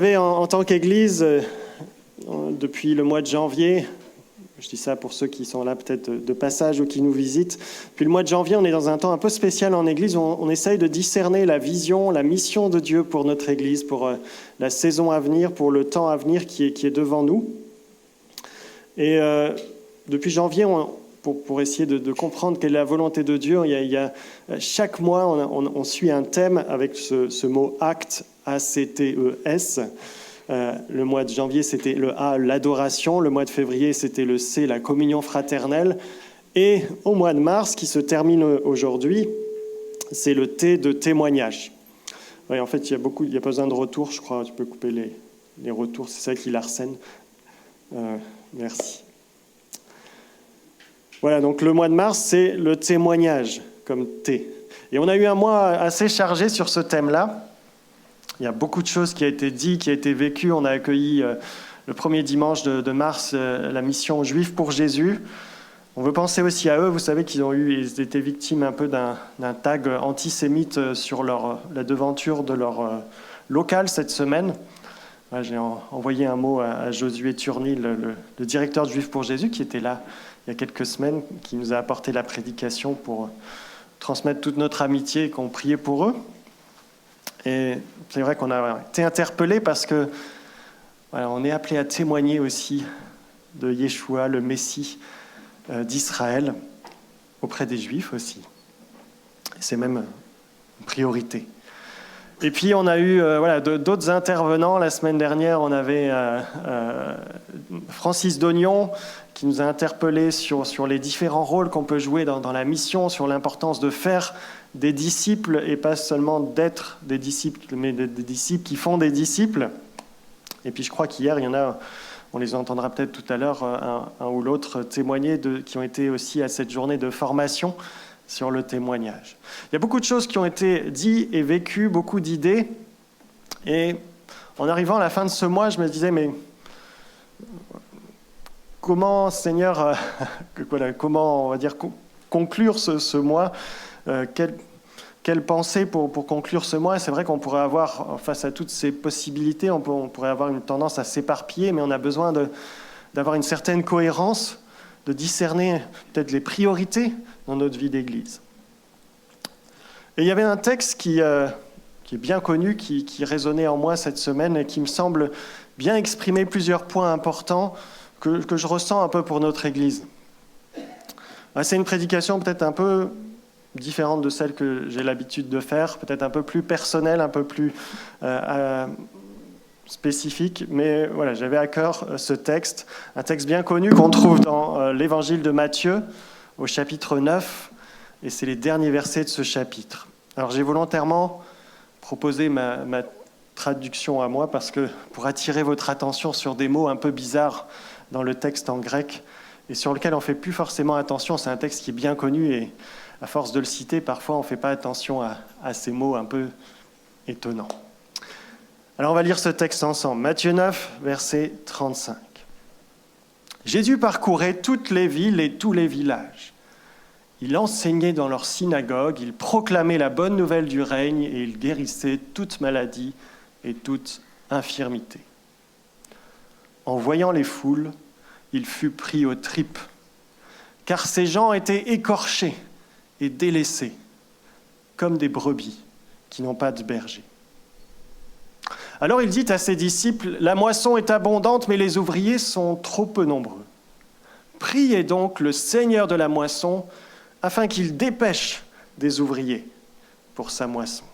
En tant qu'Église, depuis le mois de janvier, je dis ça pour ceux qui sont là peut-être de passage ou qui nous visitent, depuis le mois de janvier, on est dans un temps un peu spécial en Église où on essaye de discerner la vision, la mission de Dieu pour notre Église, pour la saison à venir, pour le temps à venir qui est devant nous. Et depuis janvier, pour essayer de comprendre quelle est la volonté de Dieu, chaque mois, on suit un thème avec ce mot acte, A-C-T-E-S. Le mois de janvier, c'était le A, l'adoration. Le mois de février, c'était le C, la communion fraternelle. Et au mois de mars, qui se termine aujourd'hui, c'est le T de témoignage. Oui, en fait, il y a pas besoin de retour, je crois. Tu peux couper les retours, c'est ça qui l'arsène. Merci. Voilà, donc le mois de mars, c'est le témoignage, comme T. Et on a eu un mois assez chargé sur ce thème-là. Il y a beaucoup de choses qui ont été dites, qui ont été vécues. On a accueilli le premier dimanche de mars la mission Juifs pour Jésus. On veut penser aussi à eux. Vous savez ils étaient victimes un peu d'un tag antisémite sur la devanture de leur local cette semaine. J'ai envoyé un mot à Josué Turnil, le directeur de Juifs pour Jésus, qui était là il y a quelques semaines, qui nous a apporté la prédication pour transmettre toute notre amitié et qu'on priait pour eux. Et c'est vrai qu'on a été interpellés parce que on est appelé à témoigner aussi de Yeshua, le Messie d'Israël, auprès des Juifs aussi. Et c'est même une priorité. Et puis on a eu d'autres intervenants. La semaine dernière, on avait Francis Dognon qui nous a interpellés sur les différents rôles qu'on peut jouer dans la mission, sur l'importance de faire des disciples et pas seulement d'être des disciples, mais des disciples qui font des disciples. Et puis je crois qu'hier, il y en a, on les entendra peut-être tout à l'heure, un ou l'autre témoigner qui ont été aussi à cette journée de formation sur le témoignage. Il y a beaucoup de choses qui ont été dites et vécues, beaucoup d'idées. Et en arrivant à la fin de ce mois, je me disais, mais comment, Seigneur, comment, on va dire, conclure ce mois, quelle pensée pour conclure ce mois? C'est vrai qu'on pourrait avoir, face à toutes ces possibilités, on pourrait avoir une tendance à s'éparpiller, mais on a besoin d'avoir une certaine cohérence, de discerner peut-être les priorités dans notre vie d'Église. Et il y avait un texte qui est bien connu, qui résonnait en moi cette semaine et qui me semble bien exprimer plusieurs points importants que je ressens un peu pour notre Église. C'est une prédication peut-être un peu différente de celle que j'ai l'habitude de faire, peut-être un peu plus personnelle, un peu plus spécifique, mais voilà, j'avais à cœur ce texte, un texte bien connu qu'on trouve dans l'évangile de Matthieu, au chapitre 9, et c'est les derniers versets de ce chapitre. Alors j'ai volontairement proposé ma traduction à moi, parce que pour attirer votre attention sur des mots un peu bizarres dans le texte en grec, et sur lequel on ne fait plus forcément attention, c'est un texte qui est bien connu, et à force de le citer, parfois on ne fait pas attention à ces mots un peu étonnants. Alors on va lire ce texte ensemble. Matthieu 9, verset 35. Jésus parcourait toutes les villes et tous les villages. Il enseignait dans leurs synagogues, il proclamait la bonne nouvelle du règne et il guérissait toute maladie et toute infirmité. En voyant les foules, il fut pris aux tripes, car ces gens étaient écorchés et délaissés, comme des brebis qui n'ont pas de berger. Alors il dit à ses disciples, « La moisson est abondante, mais les ouvriers sont trop peu nombreux. Priez donc le Seigneur de la moisson, afin qu'il dépêche des ouvriers pour sa moisson. »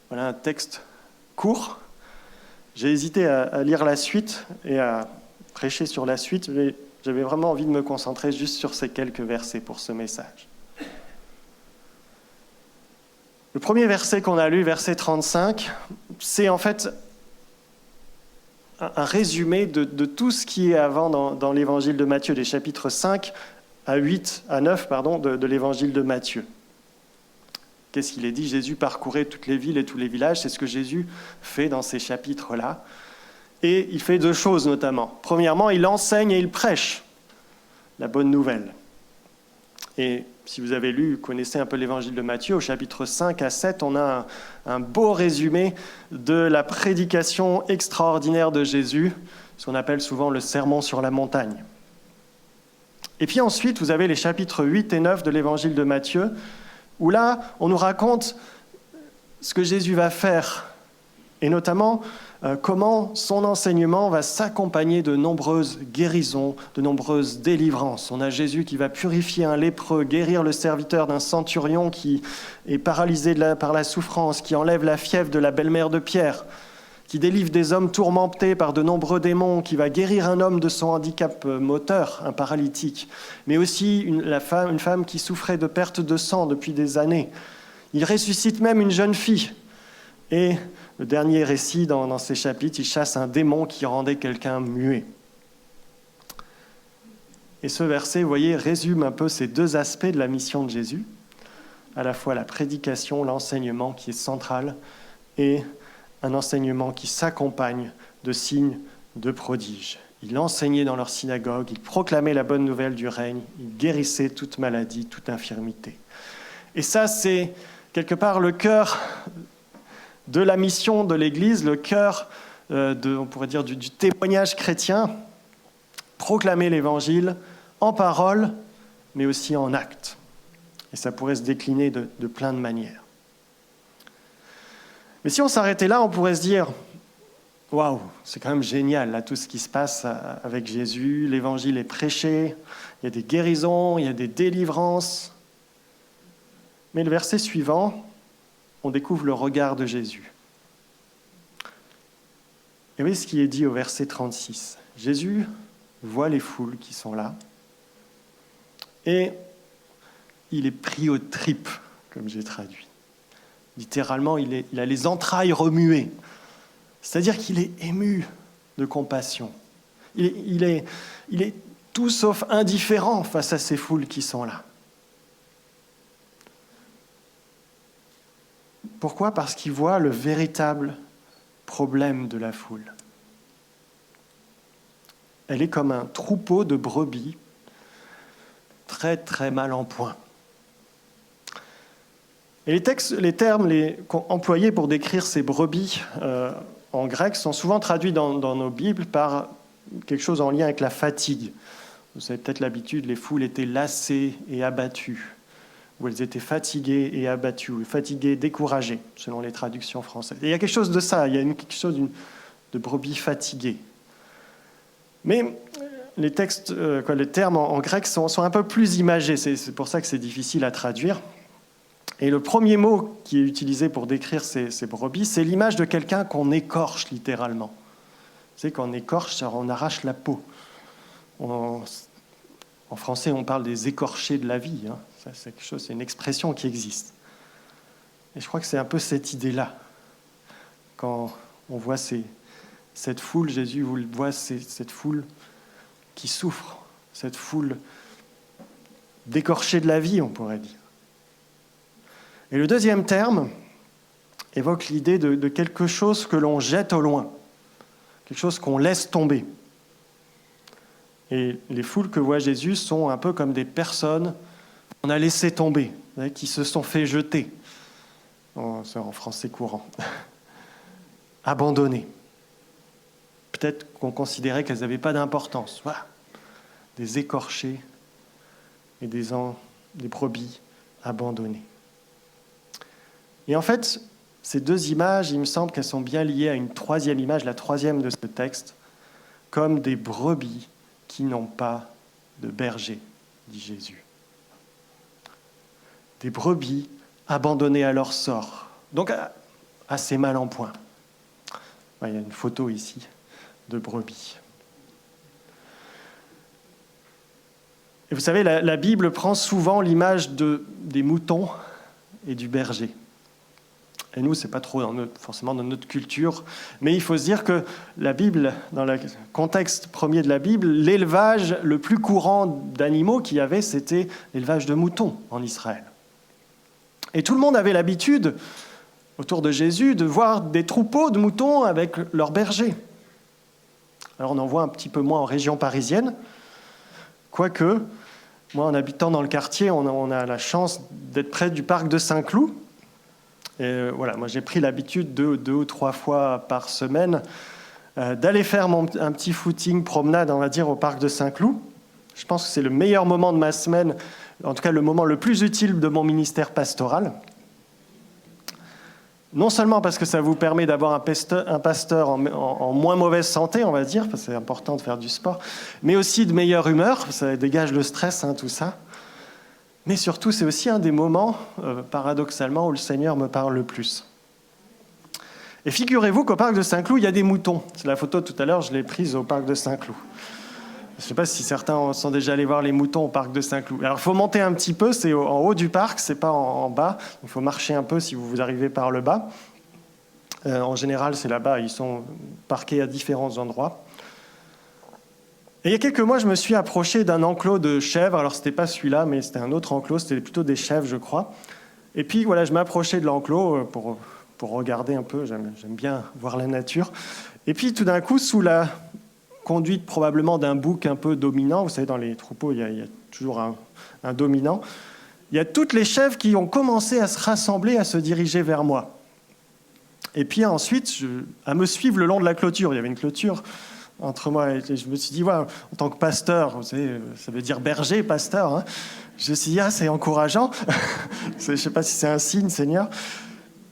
Voilà un texte court. J'ai hésité à lire la suite et à prêcher sur la suite, mais j'avais vraiment envie de me concentrer juste sur ces quelques versets pour ce message. Le premier verset qu'on a lu, verset 35, c'est en fait un résumé de tout ce qui est avant dans l'évangile de Matthieu, des chapitres 5 à 9 de l'évangile de Matthieu. Qu'est-ce qu'il est dit? Jésus parcourait toutes les villes et tous les villages, c'est ce que Jésus fait dans ces chapitres-là. Et il fait deux choses notamment. Premièrement, il enseigne et il prêche la bonne nouvelle. Et si vous avez lu, vous connaissez un peu l'évangile de Matthieu, au chapitre 5 à 7, on a un beau résumé de la prédication extraordinaire de Jésus, ce qu'on appelle souvent le sermon sur la montagne. Et puis ensuite, vous avez les chapitres 8 et 9 de l'évangile de Matthieu, où là, on nous raconte ce que Jésus va faire, et notamment comment son enseignement va s'accompagner de nombreuses guérisons, de nombreuses délivrances. On a Jésus qui va purifier un lépreux, guérir le serviteur d'un centurion qui est paralysé par la souffrance, qui enlève la fièvre de la belle-mère de Pierre, qui délivre des hommes tourmentés par de nombreux démons, qui va guérir un homme de son handicap moteur, un paralytique, mais aussi une femme qui souffrait de perte de sang depuis des années. Il ressuscite même une jeune fille. Et le dernier récit dans ces chapitres, il chasse un démon qui rendait quelqu'un muet. Et ce verset, vous voyez, résume un peu ces deux aspects de la mission de Jésus, à la fois la prédication, l'enseignement qui est central, et un enseignement qui s'accompagne de signes, de prodiges. Il enseignait dans leur synagogue, il proclamait la bonne nouvelle du règne, il guérissait toute maladie, toute infirmité. Et ça, c'est quelque part le cœur de la mission de l'Église, le cœur on pourrait dire, du témoignage chrétien, proclamer l'Évangile en parole, mais aussi en actes. Et ça pourrait se décliner de plein de manières. Mais si on s'arrêtait là, on pourrait se dire « Waouh, c'est quand même génial, là, tout ce qui se passe avec Jésus, l'Évangile est prêché, il y a des guérisons, il y a des délivrances. » Mais le verset suivant, on découvre le regard de Jésus. Et oui, ce qui est dit au verset 36. Jésus voit les foules qui sont là et il est pris aux tripes, comme j'ai traduit. Littéralement, il a les entrailles remuées. C'est-à-dire qu'il est ému de compassion. Il est tout sauf indifférent face à ces foules qui sont là. Pourquoi ? Parce qu'il voit le véritable problème de la foule. Elle est comme un troupeau de brebis très très mal en point. Et les termes employés pour décrire ces brebis en grec sont souvent traduits dans nos Bibles par quelque chose en lien avec la fatigue. Vous avez peut-être l'habitude, les foules étaient lassées et abattues, ou elles étaient fatiguées et abattues, ou fatiguées, découragées, selon les traductions françaises. Et il y a quelque chose de ça, il y a quelque chose de brebis fatiguées. Mais les termes en grec sont un peu plus imagés, c'est pour ça que c'est difficile à traduire. Et le premier mot qui est utilisé pour décrire ces brebis, c'est l'image de quelqu'un qu'on écorche littéralement. Vous savez, quand on écorche, on arrache la peau. En français, on parle des écorchés de la vie. Hein. Ça, c'est une expression qui existe. Et je crois que c'est un peu cette idée-là. Quand on voit cette foule, Jésus voit cette foule qui souffre, cette foule d'écorchés de la vie, on pourrait dire. Et le deuxième terme évoque l'idée de quelque chose que l'on jette au loin, quelque chose qu'on laisse tomber. Et les foules que voit Jésus sont un peu comme des personnes qu'on a laissées tomber, qui se sont fait jeter, c'est en français courant, abandonnées. Peut-être qu'on considérait qu'elles n'avaient pas d'importance. Voilà. Des écorchés et des brebis abandonnées. Et en fait, ces deux images, il me semble qu'elles sont bien liées à une troisième image, la troisième de ce texte, comme des brebis qui n'ont pas de berger, dit Jésus. Des brebis abandonnées à leur sort, donc assez mal en point. Il y a une photo ici de brebis. Et vous savez, la Bible prend souvent l'image des moutons et du berger. Et nous, ce n'est pas trop forcément dans notre culture, mais il faut se dire que la Bible, dans le contexte premier de la Bible, l'élevage le plus courant d'animaux qu'il y avait, c'était l'élevage de moutons en Israël. Et tout le monde avait l'habitude, autour de Jésus, de voir des troupeaux de moutons avec leurs bergers. Alors on en voit un petit peu moins en région parisienne, quoique moi, en habitant dans le quartier, on a la chance d'être près du parc de Saint-Cloud. Et voilà, moi, j'ai pris l'habitude 2 ou 3 fois par semaine d'aller faire un petit footing, promenade, on va dire, au parc de Saint-Cloud. Je pense que c'est le meilleur moment de ma semaine, en tout cas le moment le plus utile de mon ministère pastoral. Non seulement parce que ça vous permet d'avoir un pasteur en moins mauvaise santé, on va dire, parce que c'est important de faire du sport, mais aussi de meilleure humeur, ça dégage le stress, tout ça. Mais surtout, c'est aussi un des moments, paradoxalement, où le Seigneur me parle le plus. Et figurez-vous qu'au parc de Saint-Cloud, il y a des moutons. C'est la photo tout à l'heure, je l'ai prise au parc de Saint-Cloud. Je ne sais pas si certains sont déjà allés voir les moutons au parc de Saint-Cloud. Alors, il faut monter un petit peu, c'est en haut du parc, c'est pas en bas. Il faut marcher un peu si vous arrivez par le bas. En général, c'est là-bas, ils sont parqués à différents endroits. Et il y a quelques mois, je me suis approché d'un enclos de chèvres. Alors, ce n'était pas celui-là, mais c'était un autre enclos, c'était plutôt des chèvres, je crois. Et puis, voilà, je m'approchais de l'enclos pour regarder un peu, j'aime bien voir la nature. Et puis, tout d'un coup, sous la conduite probablement d'un bouc un peu dominant, vous savez, dans les troupeaux, il y a toujours un dominant, il y a toutes les chèvres qui ont commencé à se rassembler, à se diriger vers moi. Et puis ensuite, à me suivre le long de la clôture. Il y avait une clôture entre moi et je me suis dit, ouais, en tant que pasteur, vous savez, ça veut dire berger, pasteur, hein. Je me suis dit, c'est encourageant. Je ne sais pas si c'est un signe, Seigneur.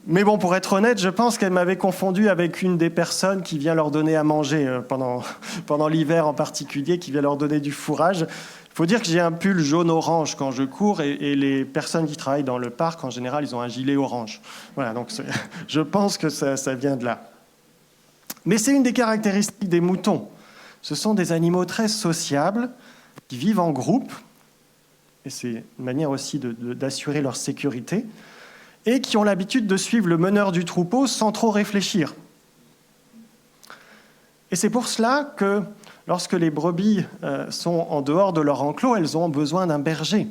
Mais bon, pour être honnête, je pense qu'elle m'avait confondu avec une des personnes qui vient leur donner à manger pendant l'hiver en particulier, qui vient leur donner du fourrage. Il faut dire que j'ai un pull jaune-orange quand je cours et les personnes qui travaillent dans le parc, en général, ils ont un gilet orange. Voilà, donc je pense que ça vient de là. Mais c'est une des caractéristiques des moutons. Ce sont des animaux très sociables, qui vivent en groupe, et c'est une manière aussi d'assurer leur sécurité, et qui ont l'habitude de suivre le meneur du troupeau sans trop réfléchir. Et c'est pour cela que lorsque les brebis sont en dehors de leur enclos, elles ont besoin d'un berger.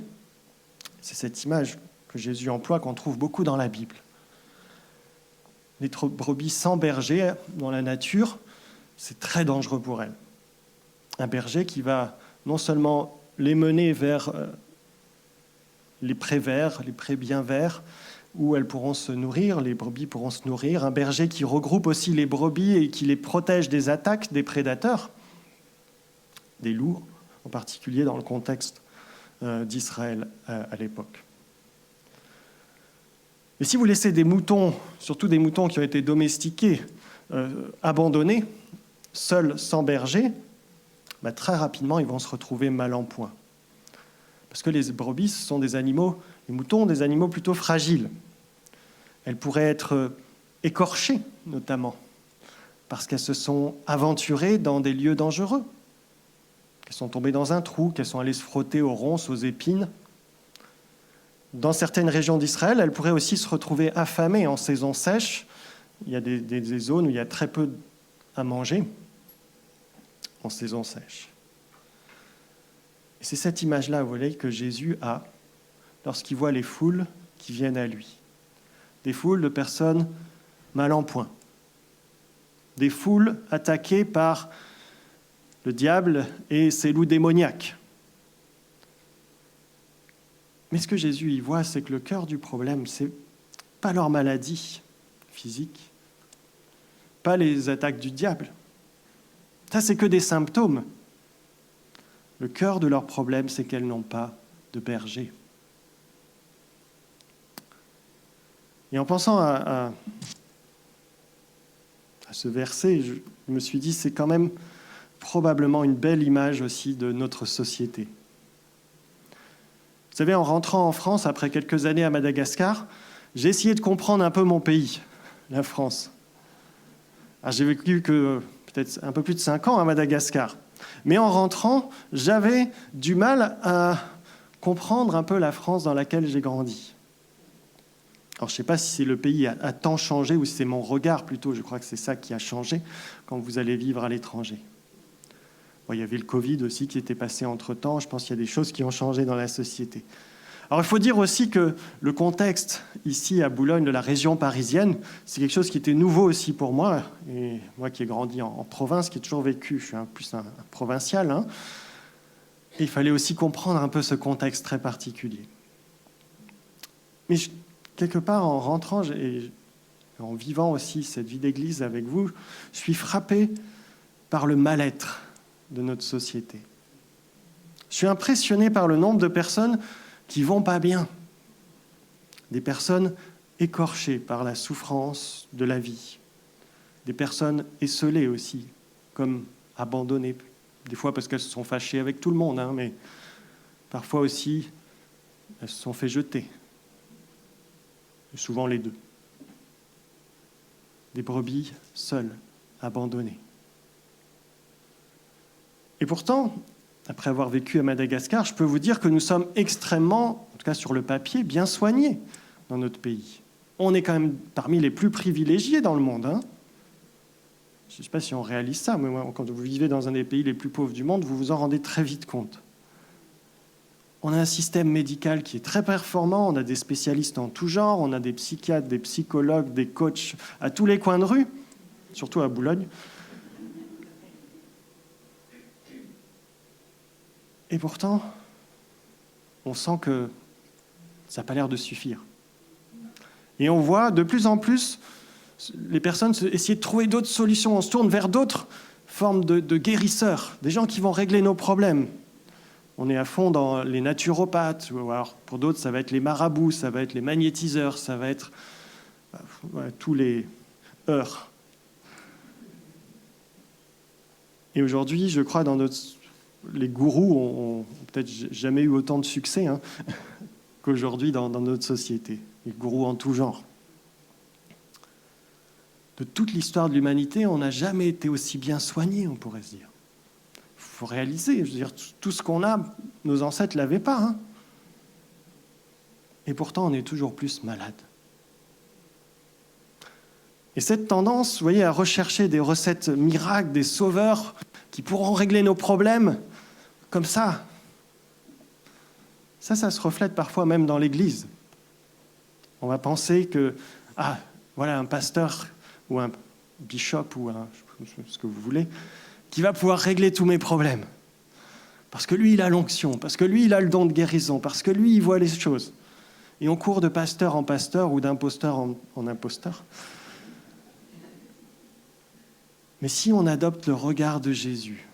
C'est cette image que Jésus emploie, qu'on trouve beaucoup dans la Bible. Les brebis sans berger dans la nature, c'est très dangereux pour elles. Un berger qui va non seulement les mener vers les prés verts, les prés bien verts, où elles pourront se nourrir, les brebis pourront se nourrir. Un berger qui regroupe aussi les brebis et qui les protège des attaques des prédateurs, des loups, en particulier dans le contexte d'Israël à l'époque. Et si vous laissez des moutons, surtout des moutons qui ont été domestiqués, abandonnés, seuls, sans berger, très rapidement, ils vont se retrouver mal en point. Parce que les brebis, ce sont des animaux, les moutons, des animaux plutôt fragiles. Elles pourraient être écorchées, notamment, parce qu'elles se sont aventurées dans des lieux dangereux, qu'elles sont tombées dans un trou, qu'elles sont allées se frotter aux ronces, aux épines. Dans certaines régions d'Israël, elles pourraient aussi se retrouver affamées en saison sèche. Il y a des zones où il y a très peu à manger en saison sèche. Et c'est cette image-là, vous voyez, que Jésus a lorsqu'il voit les foules qui viennent à lui. Des foules de personnes mal en point. Des foules attaquées par le diable et ses loups démoniaques. Mais ce que Jésus y voit, c'est que le cœur du problème, c'est pas leur maladie physique, pas les attaques du diable. Ça, c'est que des symptômes. Le cœur de leur problème, c'est qu'elles n'ont pas de berger. Et en pensant à ce verset, je me suis dit, c'est quand même probablement une belle image aussi de notre société. Vous savez, en rentrant en France, après quelques années à Madagascar, j'ai essayé de comprendre un peu mon pays, la France. Alors, j'ai vécu que peut-être un peu plus de 5 ans à Madagascar. Mais en rentrant, j'avais du mal à comprendre un peu la France dans laquelle j'ai grandi. Alors, je ne sais pas si c'est le pays a tant changé ou si c'est mon regard plutôt. Je crois que c'est ça qui a changé quand vous allez vivre à l'étranger. Bon, il y avait le Covid aussi qui était passé entre-temps. Je pense qu'il y a des choses qui ont changé dans la société. Alors, il faut dire aussi que le contexte ici à Boulogne, de la région parisienne, c'est quelque chose qui était nouveau aussi pour moi. Et moi qui ai grandi en province, qui ai toujours vécu, je suis plus un provincial, Et il fallait aussi comprendre un peu ce contexte très particulier. Mais quelque part, en rentrant et en vivant aussi cette vie d'église avec vous, je suis frappé par le mal-être de notre société. Je suis impressionné par le nombre de personnes qui ne vont pas bien. Des personnes écorchées par la souffrance de la vie. Des personnes esseulées aussi, comme abandonnées. Des fois parce qu'elles se sont fâchées avec tout le monde, mais parfois aussi, elles se sont fait jeter. Et souvent les deux. Des brebis seules, abandonnées. Et pourtant, après avoir vécu à Madagascar, je peux vous dire que nous sommes extrêmement, en tout cas sur le papier, bien soignés dans notre pays. On est quand même parmi les plus privilégiés dans le monde. Je ne sais pas si on réalise ça, mais quand vous vivez dans un des pays les plus pauvres du monde, vous vous en rendez très vite compte. On a un système médical qui est très performant, on a des spécialistes en tout genre, on a des psychiatres, des psychologues, des coachs à tous les coins de rue, surtout à Boulogne. Et pourtant, on sent que ça n'a pas l'air de suffire. Et on voit de plus en plus les personnes essayer de trouver d'autres solutions. On se tourne vers d'autres formes de guérisseurs, des gens qui vont régler nos problèmes. On est à fond dans les naturopathes, ou alors pour d'autres, ça va être les marabouts, ça va être les magnétiseurs, ça va être tous les heurts. Et aujourd'hui, je crois, les gourous ont peut-être jamais eu autant de succès qu'aujourd'hui dans notre société. Les gourous en tout genre. De toute l'histoire de l'humanité, on n'a jamais été aussi bien soigné, on pourrait se dire. Il faut réaliser, je veux dire, tout ce qu'on a, nos ancêtres ne l'avaient pas. Et pourtant, on est toujours plus malade. Et cette tendance, vous voyez, à rechercher des recettes miracles, des sauveurs qui pourront régler nos problèmes, comme ça se reflète parfois même dans l'Église. On va penser que, voilà un pasteur ou un bishop ou ce que vous voulez, qui va pouvoir régler tous mes problèmes. Parce que lui, il a l'onction, parce que lui, il a le don de guérison, parce que lui, il voit les choses. Et on court de pasteur en pasteur ou d'imposteur en imposteur. Mais si on adopte le regard de Jésus,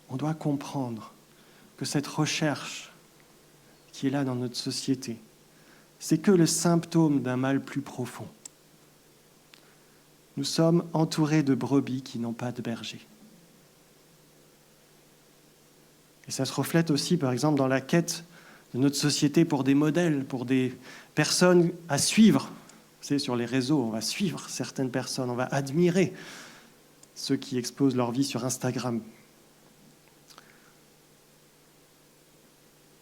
on doit comprendre que cette recherche qui est là dans notre société, c'est que le symptôme d'un mal plus profond. Nous sommes entourés de brebis qui n'ont pas de berger. Et ça se reflète aussi, par exemple, dans la quête de notre société pour des modèles, pour des personnes à suivre. Vous savez, sur les réseaux, on va suivre certaines personnes, on va admirer ceux qui exposent leur vie sur Instagram.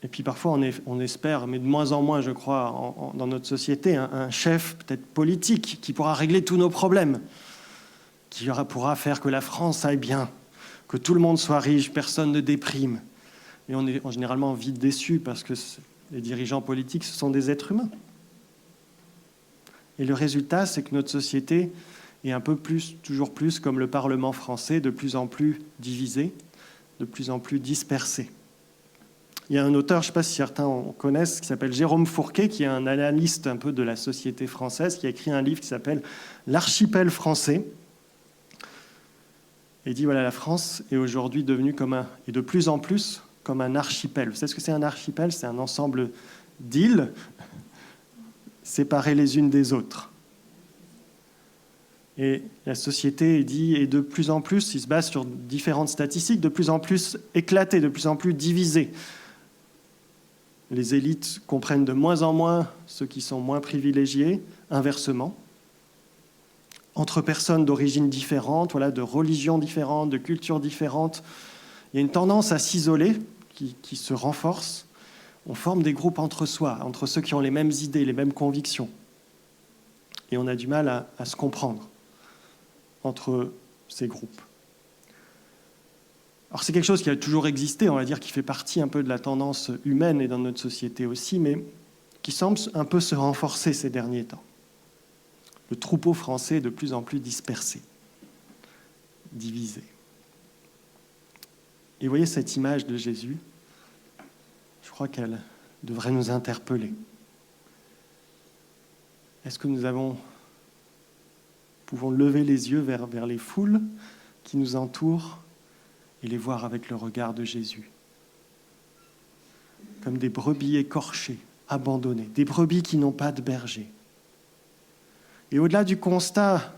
Et puis parfois, on espère, mais de moins en moins, je crois, dans notre société, un chef peut-être politique qui pourra régler tous nos problèmes, qui pourra faire que la France aille bien, que tout le monde soit riche, personne ne déprime. Et on est généralement vite déçus parce que les dirigeants politiques, ce sont des êtres humains. Et le résultat, c'est que notre société est un peu plus, toujours plus comme le Parlement français, de plus en plus divisé, de plus en plus dispersé. Il y a un auteur, je ne sais pas si certains en connaissent, qui s'appelle Jérôme Fourquet, qui est un analyste un peu de la société française, qui a écrit un livre qui s'appelle « L'archipel français ». Et il dit, voilà, la France est aujourd'hui devenue et de plus en plus comme un archipel. Vous savez ce que c'est un archipel ? C'est un ensemble d'îles séparées les unes des autres. Et la société est de plus en plus, il se base sur différentes statistiques, de plus en plus éclatée, de plus en plus divisée. Les élites comprennent de moins en moins ceux qui sont moins privilégiés, inversement. Entre personnes d'origines différentes, de religions différentes, de cultures différentes, il y a une tendance à s'isoler qui se renforce. On forme des groupes entre soi, entre ceux qui ont les mêmes idées, les mêmes convictions. Et on a du mal à se comprendre entre ces groupes. Alors c'est quelque chose qui a toujours existé, on va dire, qui fait partie un peu de la tendance humaine et dans notre société aussi, mais qui semble un peu se renforcer ces derniers temps. Le troupeau français est de plus en plus dispersé, divisé. Et vous voyez cette image de Jésus, je crois qu'elle devrait nous interpeller. Est-ce que nous pouvons lever les yeux vers les foules qui nous entourent et les voir avec le regard de Jésus? Comme des brebis écorchées, abandonnées, des brebis qui n'ont pas de berger. Et au-delà du constat,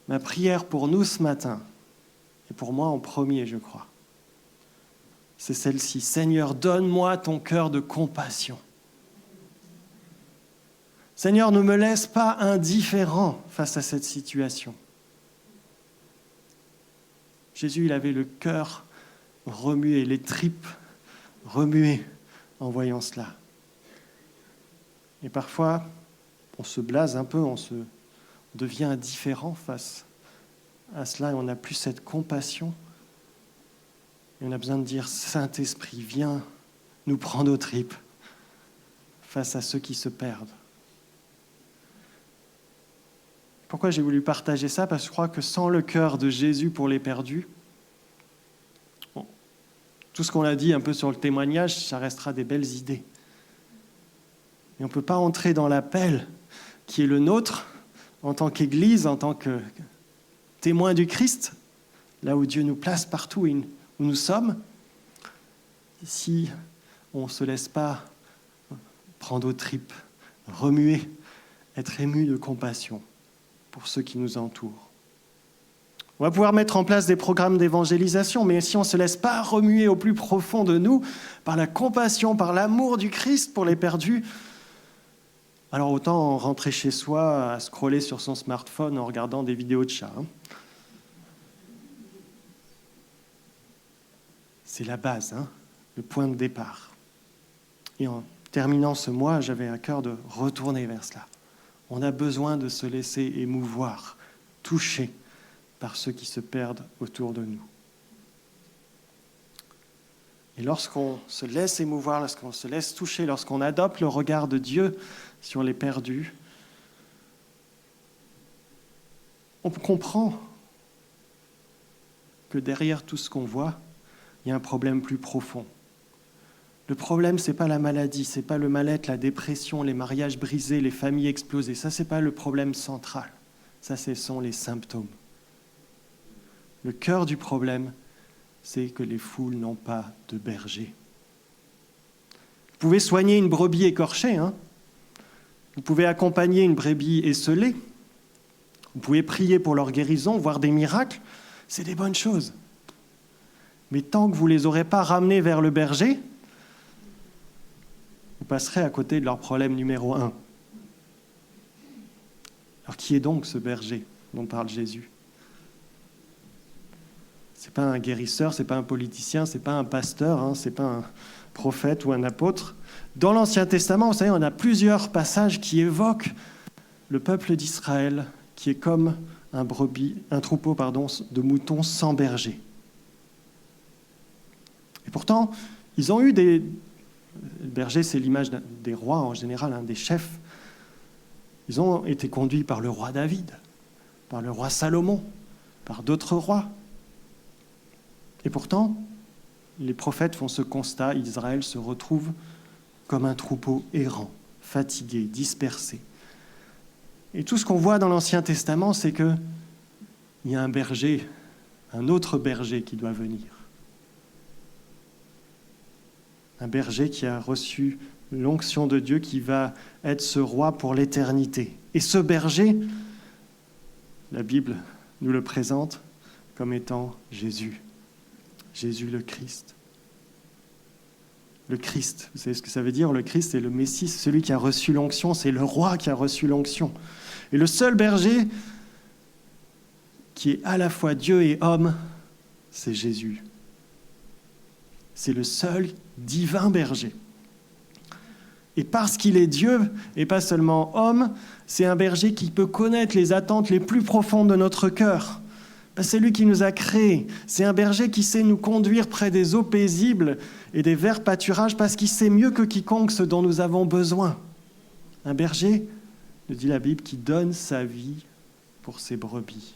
ma prière pour nous ce matin, et pour moi en premier, je crois, c'est celle-ci. Seigneur, donne-moi ton cœur de compassion. Seigneur, ne me laisse pas indifférent face à cette situation. Jésus, il avait le cœur remué, les tripes remuées en voyant cela. Et parfois, on se blase un peu, on devient indifférent face à cela et on n'a plus cette compassion. Et on a besoin de dire, Saint-Esprit, viens nous prendre aux tripes face à ceux qui se perdent. Pourquoi j'ai voulu partager ça? Parce que je crois que sans le cœur de Jésus pour les perdus, tout ce qu'on a dit un peu sur le témoignage, ça restera des belles idées. Mais on ne peut pas entrer dans l'appel qui est le nôtre en tant qu'Église, en tant que témoin du Christ, là où Dieu nous place partout où nous sommes, si on ne se laisse pas prendre aux tripes, remuer, être ému de compassion pour ceux qui nous entourent. On va pouvoir mettre en place des programmes d'évangélisation, mais si on ne se laisse pas remuer au plus profond de nous par la compassion, par l'amour du Christ pour les perdus, alors autant rentrer chez soi à scroller sur son smartphone en regardant des vidéos de chats. C'est la base, le point de départ. Et en terminant ce mois, j'avais à cœur de retourner vers cela. On a besoin de se laisser émouvoir, toucher par ceux qui se perdent autour de nous. Et lorsqu'on se laisse émouvoir, lorsqu'on se laisse toucher, lorsqu'on adopte le regard de Dieu sur les perdus, on comprend que derrière tout ce qu'on voit, il y a un problème plus profond. Le problème, ce n'est pas la maladie, ce n'est pas le mal-être, la dépression, les mariages brisés, les familles explosées. Ça, ce n'est pas le problème central. Ça, ce sont les symptômes. Le cœur du problème, c'est que les foules n'ont pas de berger. Vous pouvez soigner une brebis écorchée, Vous pouvez accompagner une brebis esseulée. Vous pouvez prier pour leur guérison, voir des miracles. C'est des bonnes choses. Mais tant que vous ne les aurez pas ramenés vers le berger, vous passerez à côté de leur problème numéro 1. Alors qui est donc ce berger dont parle Jésus? Ce n'est pas un guérisseur, ce n'est pas un politicien, ce n'est pas un pasteur, ce n'est pas un prophète ou un apôtre. Dans l'Ancien Testament, vous savez, on a plusieurs passages qui évoquent le peuple d'Israël qui est comme un troupeau de moutons sans berger. Et pourtant, ils ont eu le berger, c'est l'image des rois en général, des chefs. Ils ont été conduits par le roi David, par le roi Salomon, par d'autres rois. Et pourtant, les prophètes font ce constat, Israël se retrouve comme un troupeau errant, fatigué, dispersé. Et tout ce qu'on voit dans l'Ancien Testament, c'est qu'il y a un berger, un autre berger qui doit venir. Un berger qui a reçu l'onction de Dieu, qui va être ce roi pour l'éternité. Et ce berger, la Bible nous le présente comme étant Jésus. Jésus le Christ. Le Christ, vous savez ce que ça veut dire? Le Christ, c'est le Messie, c'est celui qui a reçu l'onction, c'est le roi qui a reçu l'onction. Et le seul berger qui est à la fois Dieu et homme, c'est Jésus. C'est le seul divin berger. Et parce qu'il est Dieu et pas seulement homme, c'est un berger qui peut connaître les attentes les plus profondes de notre cœur. C'est lui qui nous a créés. C'est un berger qui sait nous conduire près des eaux paisibles et des verts pâturages parce qu'il sait mieux que quiconque ce dont nous avons besoin. Un berger, nous dit la Bible, qui donne sa vie pour ses brebis.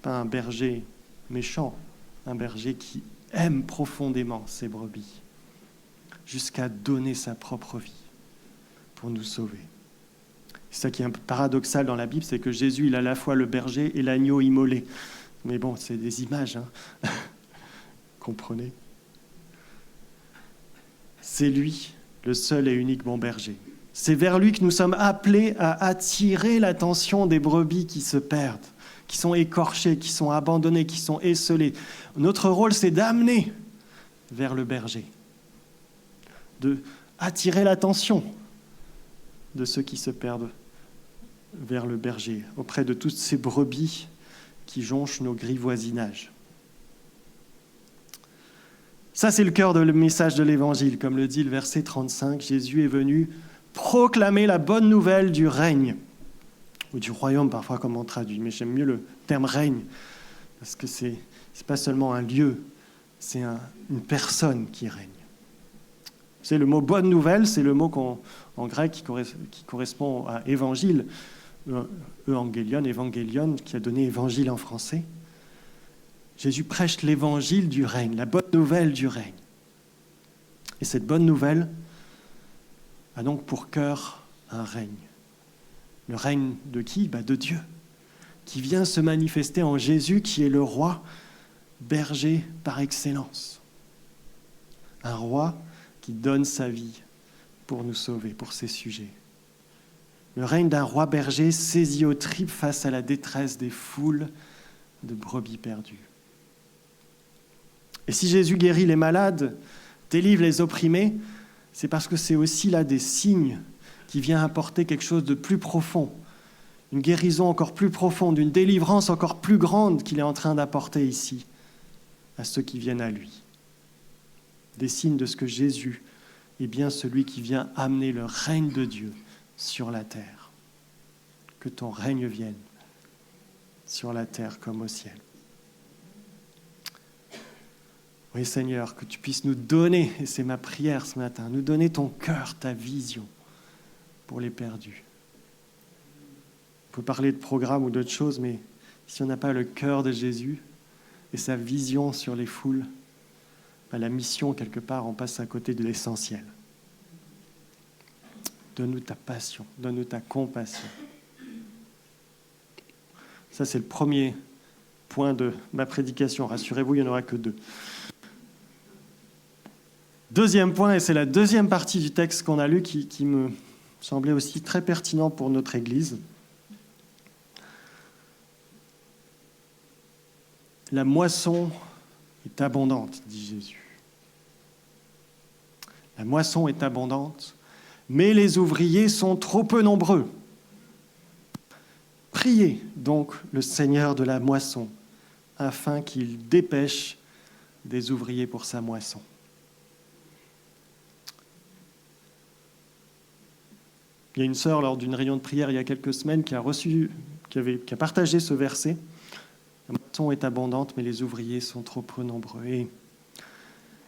Pas un berger méchant, un berger qui aime profondément ses brebis. jusqu'à donner sa propre vie pour nous sauver. C'est ça qui est un peu paradoxal dans la Bible, c'est que Jésus, il a à la fois le berger et l'agneau immolé. Mais bon, c'est des images, hein. Comprenez ? C'est lui, le seul et unique bon berger. C'est vers lui que nous sommes appelés à attirer l'attention des brebis qui se perdent, qui sont écorchées, qui sont abandonnées, qui sont esseulées. Notre rôle, c'est d'amener vers le berger, de attirer l'attention de ceux qui se perdent vers le berger, auprès de toutes ces brebis qui jonchent nos gris voisinages. Ça, c'est le cœur du message de l'Évangile. Comme le dit le verset 35, Jésus est venu proclamer la bonne nouvelle du règne, ou du royaume parfois comme on traduit, mais j'aime mieux le terme règne, parce que c'est pas seulement un lieu, c'est une personne qui règne. C'est le mot bonne nouvelle, c'est le mot en grec qui correspond à évangile, évangélion, qui a donné évangile en français. Jésus prêche l'évangile du règne, la bonne nouvelle du règne. Et cette bonne nouvelle a donc pour cœur un règne. Le règne de qui ? De Dieu, qui vient se manifester en Jésus, qui est le roi berger par excellence. Un roi qui donne sa vie pour nous sauver, pour ses sujets. Le règne d'un roi berger saisi aux tripes face à la détresse des foules de brebis perdues. Et si Jésus guérit les malades, délivre les opprimés, c'est parce que c'est aussi là des signes qui viennent apporter quelque chose de plus profond, une guérison encore plus profonde, une délivrance encore plus grande qu'il est en train d'apporter ici à ceux qui viennent à lui. Des signes de ce que Jésus est bien celui qui vient amener le règne de Dieu sur la terre. Que ton règne vienne sur la terre comme au ciel. Oui, Seigneur, que tu puisses nous donner, et c'est ma prière ce matin, nous donner ton cœur, ta vision pour les perdus. On peut parler de programme ou d'autres choses, mais si on n'a pas le cœur de Jésus et sa vision sur les foules, la mission, quelque part, on passe à côté de l'essentiel. Donne-nous ta passion, donne-nous ta compassion. Ça, c'est le premier point de ma prédication. Rassurez-vous, il n'y en aura que 2. Deuxième point, et c'est la deuxième partie du texte qu'on a lu qui me semblait aussi très pertinent pour notre Église. La moisson est abondante, dit Jésus. La moisson est abondante, mais les ouvriers sont trop peu nombreux. Priez donc le Seigneur de la moisson, afin qu'il dépêche des ouvriers pour sa moisson. Il y a une sœur, lors d'une réunion de prière il y a quelques semaines, qui a partagé ce verset. La moisson est abondante, mais les ouvriers sont trop peu nombreux. Et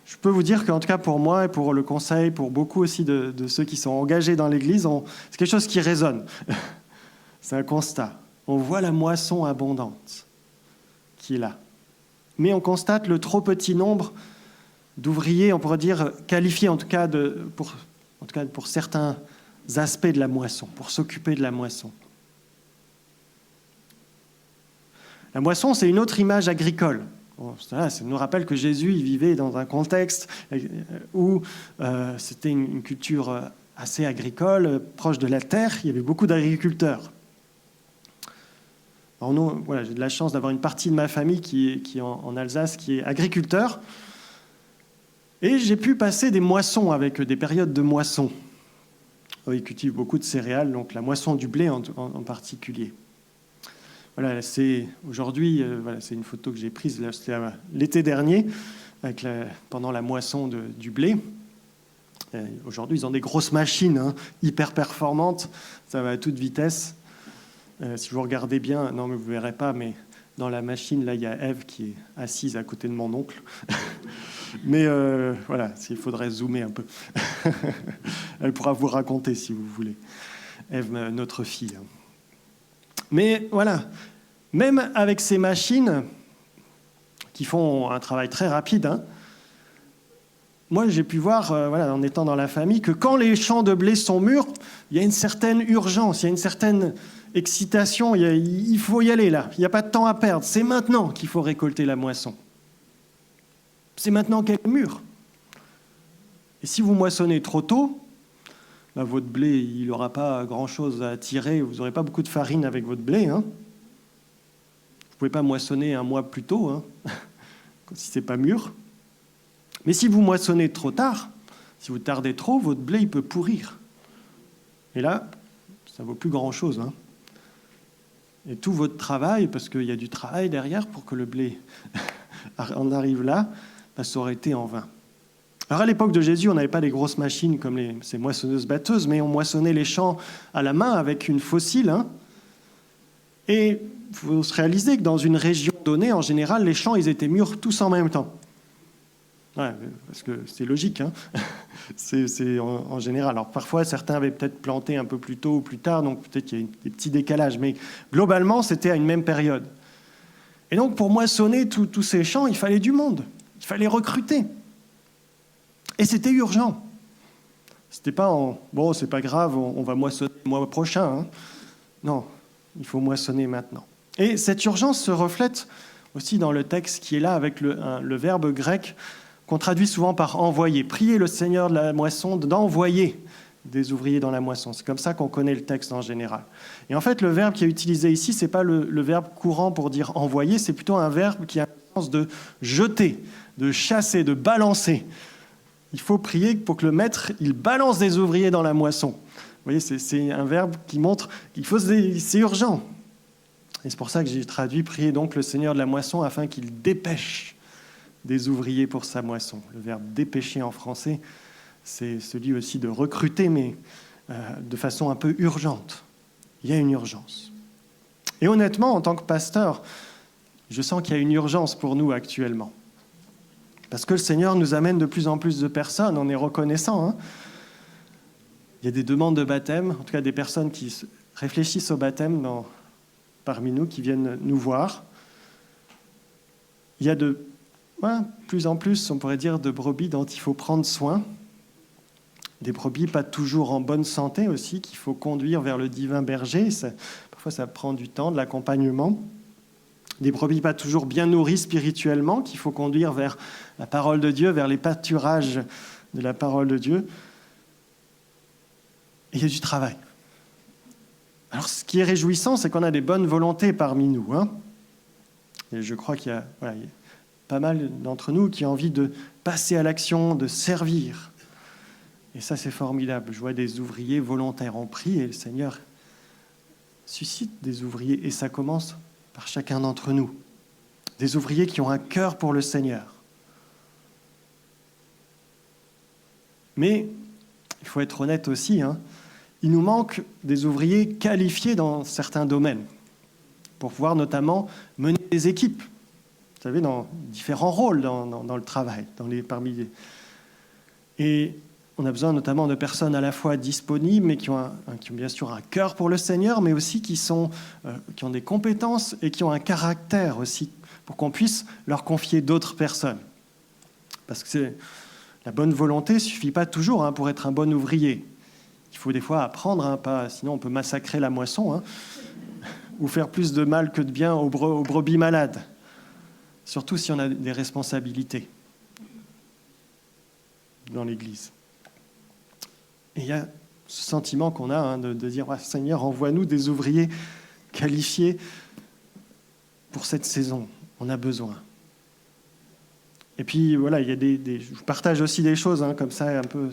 je peux vous dire qu'en tout cas pour moi et pour le conseil, pour beaucoup aussi de ceux qui sont engagés dans l'Église, c'est quelque chose qui résonne. C'est un constat. On voit la moisson abondante qui est là. Mais on constate le trop petit nombre d'ouvriers, on pourrait dire qualifiés en tout cas pour certains aspects de la moisson, pour s'occuper de la moisson. La moisson, c'est une autre image agricole. Ça nous rappelle que Jésus il vivait dans un contexte où c'était une culture assez agricole, proche de la terre. Il y avait beaucoup d'agriculteurs. Alors nous, voilà, j'ai de la chance d'avoir une partie de ma famille qui est en Alsace, qui est agriculteur. Et j'ai pu passer des moissons avec eux, des périodes de moisson. Ils cultivent beaucoup de céréales, donc la moisson du blé en particulier. Voilà, aujourd'hui, c'est une photo que j'ai prise c'était l'été dernier, pendant la moisson du blé. Aujourd'hui, ils ont des grosses machines hyper performantes, ça va à toute vitesse. Si vous regardez bien, non mais vous ne verrez pas, mais dans la machine, là, il y a Ève qui est assise à côté de mon oncle. Mais voilà, il faudrait zoomer un peu. Elle pourra vous raconter si vous voulez. Ève, notre fille. Mais voilà, même avec ces machines qui font un travail très rapide, moi, j'ai pu voir, en étant dans la famille, que quand les champs de blé sont mûrs, il y a une certaine urgence, il y a une certaine excitation, il faut y aller là, il n'y a pas de temps à perdre. C'est maintenant qu'il faut récolter la moisson. C'est maintenant qu'elle est mûre. Et si vous moissonnez trop tôt, votre blé, il n'aura pas grand-chose à tirer, vous n'aurez pas beaucoup de farine avec votre blé. Vous ne pouvez pas moissonner un mois plus tôt, si ce n'est pas mûr. Mais si vous moissonnez trop tard, si vous tardez trop, votre blé il peut pourrir. Et là, ça ne vaut plus grand-chose. Et tout votre travail, parce qu'il y a du travail derrière pour que le blé en arrive là, ça aurait été en vain. Alors à l'époque de Jésus, on n'avait pas des grosses machines comme ces moissonneuses-batteuses, mais on moissonnait les champs à la main avec une faucille. Et il faut se réaliser que dans une région donnée, en général, les champs ils étaient mûrs tous en même temps. Ouais, parce que c'est logique, c'est en général. Alors parfois, certains avaient peut-être planté un peu plus tôt ou plus tard, donc peut-être qu'il y a des petits décalages, mais globalement, c'était à une même période. Et donc, pour moissonner tous ces champs, il fallait du monde, il fallait recruter. Et c'était urgent. C'était pas bon, c'est pas grave, on va moissonner le mois prochain. Non, il faut moissonner maintenant. Et cette urgence se reflète aussi dans le texte qui est là avec le verbe grec qu'on traduit souvent par envoyer. Priez le Seigneur de la moisson d'envoyer des ouvriers dans la moisson. C'est comme ça qu'on connaît le texte en général. Et en fait, le verbe qui est utilisé ici, ce n'est pas le verbe courant pour dire envoyer, c'est plutôt un verbe qui a le sens de jeter, de chasser, de balancer. Il faut prier pour que le maître il balance des ouvriers dans la moisson. Vous voyez, c'est un verbe qui montre qu'il faut c'est urgent. Et c'est pour ça que j'ai traduit prier donc le Seigneur de la moisson afin qu'il dépêche des ouvriers pour sa moisson. Le verbe dépêcher en français, c'est celui aussi de recruter, mais de façon un peu urgente. Il y a une urgence. Et honnêtement, en tant que pasteur, je sens qu'il y a une urgence pour nous actuellement. Parce que le Seigneur nous amène de plus en plus de personnes, on est reconnaissant. Il y a des demandes de baptême, en tout cas des personnes qui réfléchissent au baptême parmi nous, qui viennent nous voir. Il y a de plus en plus, on pourrait dire, de brebis dont il faut prendre soin. Des brebis pas toujours en bonne santé aussi, qu'il faut conduire vers le divin berger. Parfois, ça prend du temps, de l'accompagnement. Des brebis pas toujours bien nourries spirituellement, qu'il faut conduire vers la parole de Dieu, vers les pâturages de la parole de Dieu. Et il y a du travail. Alors, ce qui est réjouissant, c'est qu'on a des bonnes volontés parmi nous. Et je crois qu'il y a pas mal d'entre nous qui ont envie de passer à l'action, de servir. Et ça, c'est formidable. Je vois des ouvriers volontaires. On prie et le Seigneur suscite des ouvriers. Et ça commence par chacun d'entre nous. Des ouvriers qui ont un cœur pour le Seigneur. Mais, il faut être honnête aussi, il nous manque des ouvriers qualifiés dans certains domaines, pour pouvoir notamment mener des équipes, vous savez, dans différents rôles dans le travail, parmi les... Et on a besoin notamment de personnes à la fois disponibles, mais qui ont bien sûr un cœur pour le Seigneur, mais aussi qui ont des compétences et qui ont un caractère aussi, pour qu'on puisse leur confier d'autres personnes. Parce que la bonne volonté ne suffit pas toujours pour être un bon ouvrier. Il faut des fois apprendre, sinon on peut massacrer la moisson, ou faire plus de mal que de bien aux brebis malades. Surtout si on a des responsabilités dans l'Église. Et il y a ce sentiment qu'on a de dire « Seigneur, envoie-nous des ouvriers qualifiés pour cette saison. On a besoin. » Et puis voilà, il y a je vous partage aussi des choses comme ça, un peu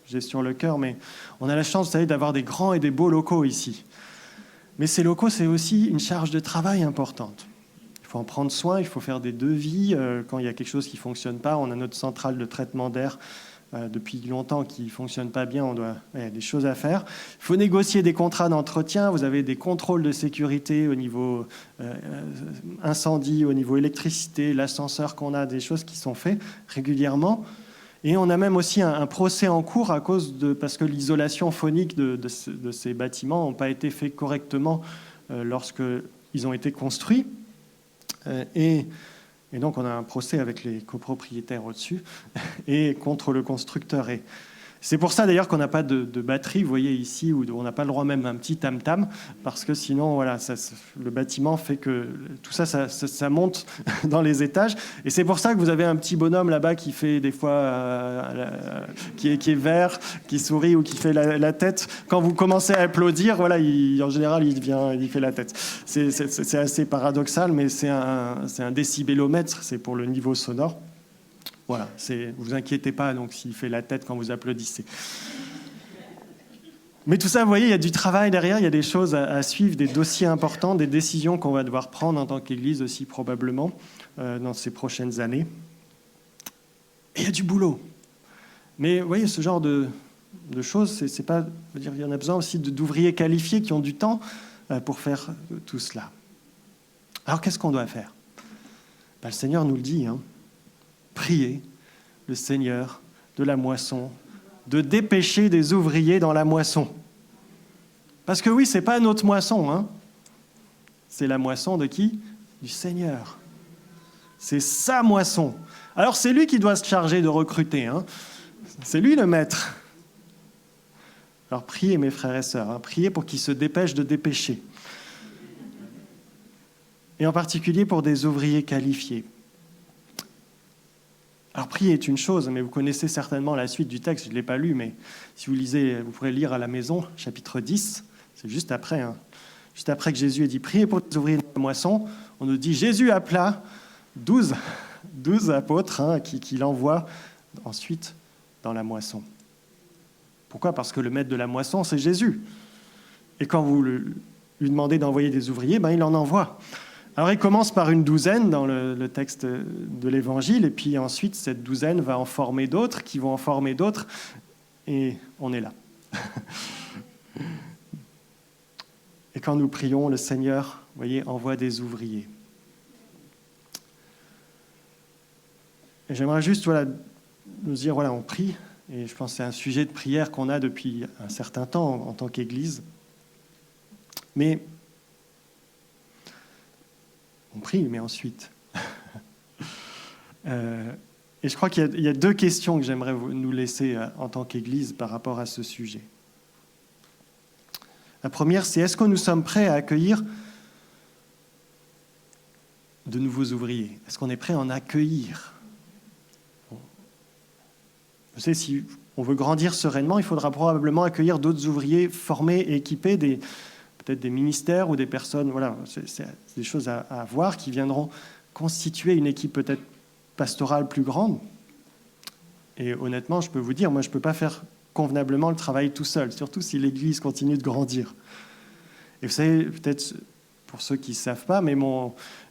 j'ai sur le cœur, mais on a la chance, vous savez, d'avoir des grands et des beaux locaux ici. Mais ces locaux, c'est aussi une charge de travail importante. Il faut en prendre soin, il faut faire des devis. Quand il y a quelque chose qui ne fonctionne pas, on a notre centrale de traitement d'air depuis longtemps qui ne fonctionne pas bien, il y a des choses à faire. Il faut négocier des contrats d'entretien, vous avez des contrôles de sécurité au niveau incendie, au niveau électricité, l'ascenseur qu'on a, des choses qui sont faites régulièrement. Et on a même aussi un procès en cours parce que l'isolation phonique de ces bâtiments n'a pas été faite correctement lorsqu'ils ont été construits. Et Et donc on a un procès avec les copropriétaires au-dessus et contre le constructeur. Et c'est pour ça d'ailleurs qu'on n'a pas de batterie, vous voyez ici, où on n'a pas le droit même d'un petit tam-tam, parce que sinon, voilà, le bâtiment fait que tout ça, ça monte dans les étages. Et c'est pour ça que vous avez un petit bonhomme là-bas qui fait des fois, qui est vert, qui sourit ou qui fait la tête. Quand vous commencez à applaudir, voilà, en général, il fait la tête. C'est assez paradoxal, mais c'est un décibélomètre, c'est pour le niveau sonore. Voilà, vous inquiétez pas donc s'il fait la tête quand vous applaudissez. Mais tout ça, vous voyez, il y a du travail derrière, il y a des choses à suivre, des dossiers importants, des décisions qu'on va devoir prendre en tant qu'Église aussi probablement dans ces prochaines années. Et il y a du boulot. Mais vous voyez, ce genre de choses, c'est pas, je veux dire, il y en a besoin aussi d'ouvriers qualifiés qui ont du temps pour faire tout cela. Alors qu'est-ce qu'on doit faire ? Le Seigneur nous le dit, priez le Seigneur de la moisson, de dépêcher des ouvriers dans la moisson. Parce que oui, ce n'est pas notre moisson, c'est la moisson de qui ? Du Seigneur. C'est sa moisson. Alors c'est lui qui doit se charger de recruter, c'est lui le maître. Alors priez mes frères et sœurs, priez pour qu'il se dépêche de dépêcher. Et en particulier pour des ouvriers qualifiés. Alors, prier est une chose, mais vous connaissez certainement la suite du texte, je ne l'ai pas lu, mais si vous lisez, vous pourrez lire à la maison, chapitre 10, c'est juste après. Juste après que Jésus ait dit « Priez pour les ouvriers de la moisson », on nous dit « Jésus appela 12 apôtres qu'il envoie ensuite dans la moisson ». Pourquoi ? Parce que le maître de la moisson, c'est Jésus. Et quand vous lui demandez d'envoyer des ouvriers, il en envoie. Alors il commence par une douzaine dans le texte de l'Évangile, et puis ensuite cette douzaine va en former d'autres, qui vont en former d'autres, et on est là. Et quand nous prions, le Seigneur, vous voyez, envoie des ouvriers. Et j'aimerais juste nous dire, on prie, et je pense que c'est un sujet de prière qu'on a depuis un certain temps en tant qu'Église, mais on prie, mais ensuite. Et je crois qu'il y a deux questions que j'aimerais nous laisser en tant qu'Église par rapport à ce sujet. La première, c'est est-ce que nous sommes prêts à accueillir de nouveaux ouvriers ? Est-ce qu'on est prêt à en accueillir ? Je sais, si on veut grandir sereinement, il faudra probablement accueillir d'autres ouvriers formés et équipés, peut-être des ministères ou des personnes, voilà, c'est des choses à voir qui viendront constituer une équipe peut-être pastorale plus grande. Et honnêtement, je peux vous dire, moi, je ne peux pas faire convenablement le travail tout seul, surtout si l'Église continue de grandir. Et vous savez, peut-être pour ceux qui ne savent pas, mais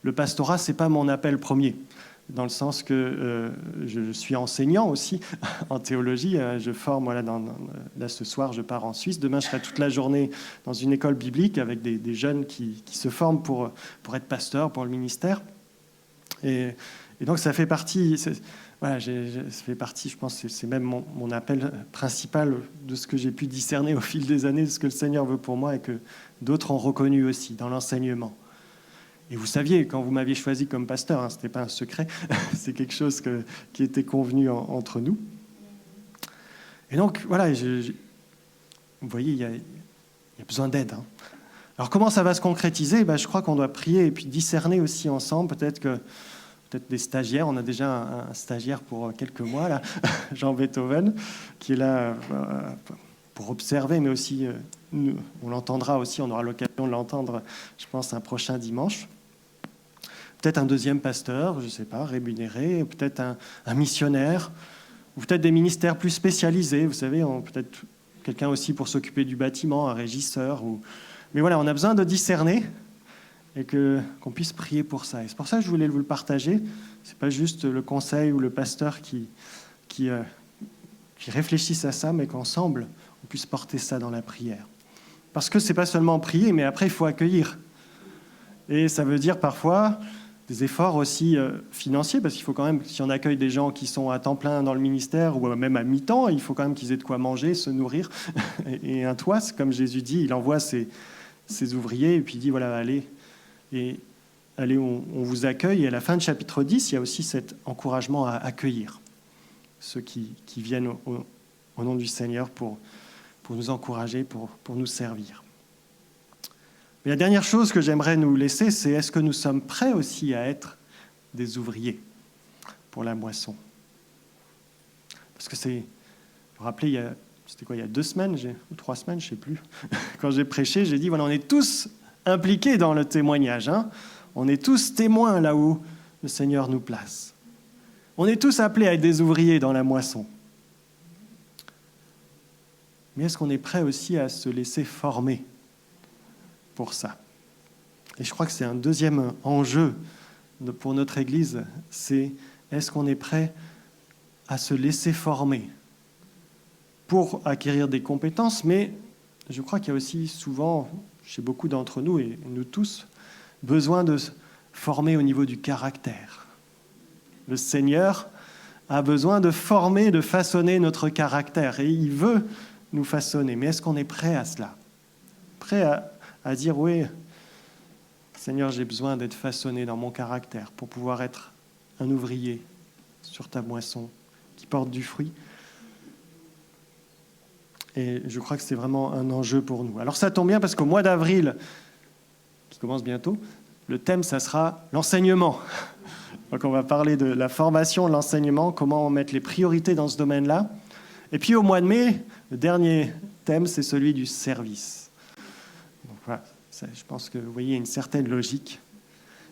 le pastorat, ce n'est pas mon appel premier. Dans le sens que je suis enseignant aussi en théologie. Je forme, là ce soir je pars en Suisse. Demain je serai toute la journée dans une école biblique avec des jeunes qui se forment pour être pasteurs, pour le ministère. Et donc ça fait partie, ça fait partie, je pense, c'est même mon appel principal de ce que j'ai pu discerner au fil des années, de ce que le Seigneur veut pour moi et que d'autres ont reconnu aussi dans l'enseignement. Et vous saviez, quand vous m'aviez choisi comme pasteur, ce n'était pas un secret, c'est quelque chose qui était convenu entre nous. Et donc, voilà, vous voyez, il y a besoin d'aide. Alors, comment ça va se concrétiser ? Je crois qu'on doit prier et puis discerner aussi ensemble. Peut-être des stagiaires, on a déjà un stagiaire pour quelques mois, là, Jean Beethoven, qui est là pour observer, mais aussi, on l'entendra aussi, on aura l'occasion de l'entendre, je pense, un prochain dimanche. Peut-être un deuxième pasteur, je ne sais pas, rémunéré, peut-être un missionnaire, ou peut-être des ministères plus spécialisés, vous savez, peut-être quelqu'un aussi pour s'occuper du bâtiment, un régisseur. Mais voilà, on a besoin de discerner et qu'on puisse prier pour ça. Et c'est pour ça que je voulais vous le partager. Ce n'est pas juste le conseil ou le pasteur qui réfléchissent à ça, mais qu'ensemble, on puisse porter ça dans la prière. Parce que ce n'est pas seulement prier, mais après, il faut accueillir. Et ça veut dire parfois des efforts aussi financiers, parce qu'il faut quand même, si on accueille des gens qui sont à temps plein dans le ministère, ou même à mi-temps, il faut quand même qu'ils aient de quoi manger, se nourrir, et un toit, comme Jésus dit, il envoie ses ouvriers, et puis il dit, voilà, allez. Et allez, on vous accueille. Et à la fin de chapitre 10, il y a aussi cet encouragement à accueillir ceux qui viennent au nom du Seigneur pour nous encourager, pour nous servir. Mais la dernière chose que j'aimerais nous laisser, c'est est-ce que nous sommes prêts aussi à être des ouvriers pour la moisson? Parce que vous vous rappelez, il y a 2 semaines, ou 3 semaines, je ne sais plus, quand j'ai prêché, j'ai dit, voilà, on est tous impliqués dans le témoignage. On est tous témoins là où le Seigneur nous place. On est tous appelés à être des ouvriers dans la moisson. Mais est-ce qu'on est prêt aussi à se laisser former pour ça? Et je crois que c'est un deuxième enjeu pour notre Église, c'est est-ce qu'on est prêt à se laisser former pour acquérir des compétences, mais je crois qu'il y a aussi souvent, chez beaucoup d'entre nous, et nous tous, besoin de se former au niveau du caractère. Le Seigneur a besoin de former, de façonner notre caractère, et il veut nous façonner. Mais est-ce qu'on est prêt à cela? Prêt à dire, oui, Seigneur, j'ai besoin d'être façonné dans mon caractère pour pouvoir être un ouvrier sur ta moisson qui porte du fruit. Et je crois que c'est vraiment un enjeu pour nous. Alors ça tombe bien parce qu'au mois d'avril, qui commence bientôt, le thème, ça sera l'enseignement. Donc on va parler de la formation, de l'enseignement, comment mettre les priorités dans ce domaine-là. Et puis au mois de mai, le dernier thème, c'est celui du service. Donc voilà, je pense que vous voyez, il y a une certaine logique.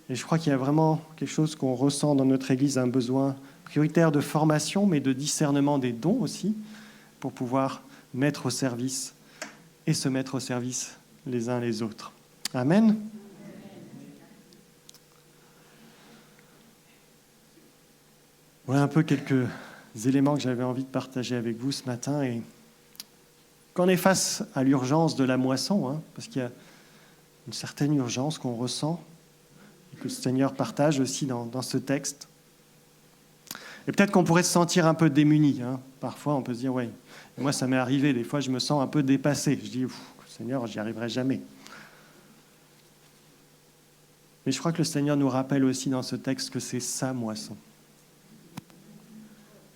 Et je crois qu'il y a vraiment quelque chose qu'on ressent dans notre Église, un besoin prioritaire de formation, mais de discernement des dons aussi, pour pouvoir mettre au service et se mettre au service les uns les autres. Amen. Voilà un peu quelques éléments que j'avais envie de partager avec vous ce matin. Et quand on est face à l'urgence de la moisson, parce qu'il y a une certaine urgence qu'on ressent et que le Seigneur partage aussi dans ce texte, et peut-être qu'on pourrait se sentir un peu démuni. Parfois, on peut se dire, ouais, moi, ça m'est arrivé. Des fois, je me sens un peu dépassé. Je dis, Seigneur, j'y arriverai jamais. Mais je crois que le Seigneur nous rappelle aussi dans ce texte que c'est sa moisson.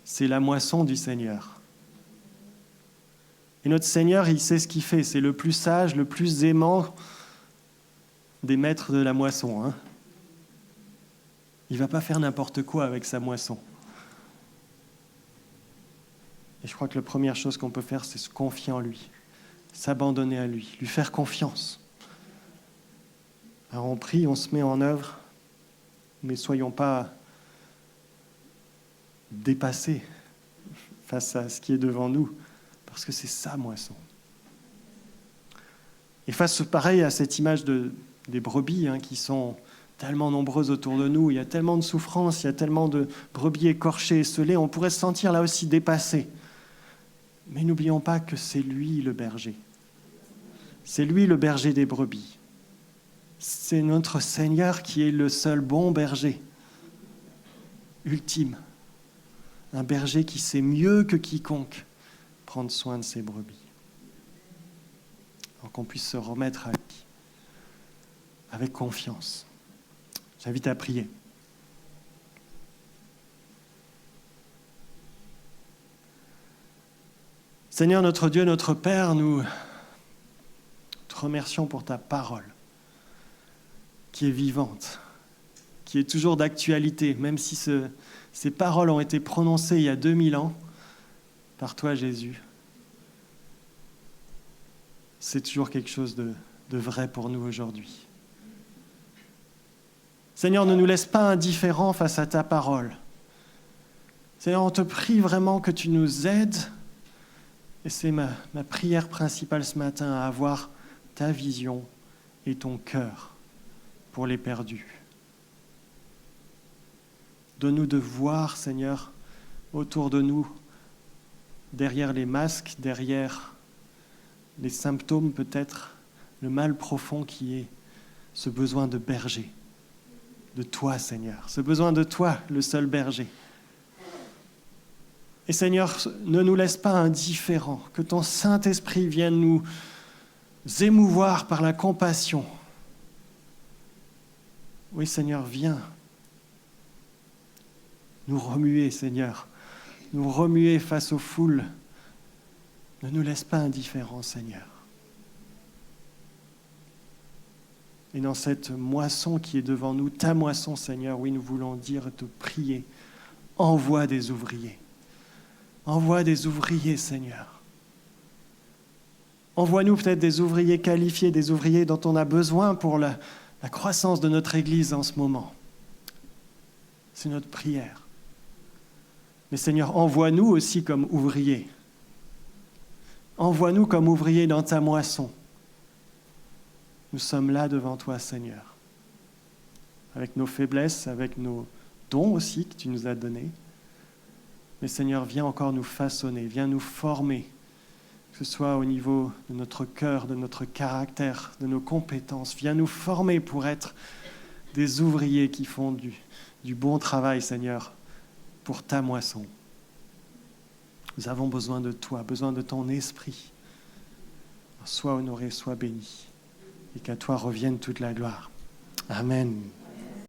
C'est la moisson du Seigneur. Et notre Seigneur, il sait ce qu'il fait. C'est le plus sage, le plus aimant des maîtres de la moisson. Il ne va pas faire n'importe quoi avec sa moisson. Et je crois que la première chose qu'on peut faire, c'est se confier en lui, s'abandonner à lui, lui faire confiance. Alors on prie, on se met en œuvre, mais ne soyons pas dépassés face à ce qui est devant nous, parce que c'est sa moisson. Et face, pareil, à cette image des brebis qui sont tellement nombreuses autour de nous, il y a tellement de souffrances, il y a tellement de brebis écorchées, esselées, on pourrait se sentir là aussi dépassé. Mais n'oublions pas que c'est lui le berger. C'est lui le berger des brebis. C'est notre Seigneur qui est le seul bon berger, ultime. Un berger qui sait mieux que quiconque prendre soin de ses brebis. Alors qu'on puisse se remettre à lui avec confiance. J'invite à prier. Seigneur, notre Dieu, notre Père, nous te remercions pour ta parole, qui est vivante, qui est toujours d'actualité, même si ces paroles ont été prononcées il y a 2000 ans par toi, Jésus. C'est toujours quelque chose de vrai pour nous aujourd'hui. Seigneur, ne nous laisse pas indifférents face à ta parole. Seigneur, on te prie vraiment que tu nous aides. Et c'est ma prière principale ce matin, à avoir ta vision et ton cœur pour les perdus. Donne-nous de voir, Seigneur, autour de nous, derrière les masques, derrière les symptômes peut-être, le mal profond qui est ce besoin de berger, de toi, Seigneur, ce besoin de toi, le seul berger. Et Seigneur, ne nous laisse pas indifférents, que ton Saint-Esprit vienne nous émouvoir par la compassion Oui, Seigneur, viens nous remuer, Seigneur, nous remuer face aux foules. Ne nous laisse pas indifférents, Seigneur. Et dans cette moisson qui est devant nous, ta moisson, Seigneur, oui, nous voulons dire et te prier, envoie des ouvriers. Envoie des ouvriers, Seigneur. Envoie-nous peut-être des ouvriers qualifiés, des ouvriers dont on a besoin pour la croissance de notre Église en ce moment. C'est notre prière. Mais Seigneur, envoie-nous aussi comme ouvriers. Envoie-nous comme ouvriers dans ta moisson. Nous sommes là devant toi, Seigneur, avec nos faiblesses, avec nos dons aussi que tu nous as donnés. Mais Seigneur, viens encore nous façonner, viens nous former, que ce soit au niveau de notre cœur, de notre caractère, de nos compétences. Viens nous former pour être des ouvriers qui font du bon travail, Seigneur, pour ta moisson. Nous avons besoin de toi, besoin de ton esprit. Sois honoré, sois béni, et qu'à toi revienne toute la gloire. Amen.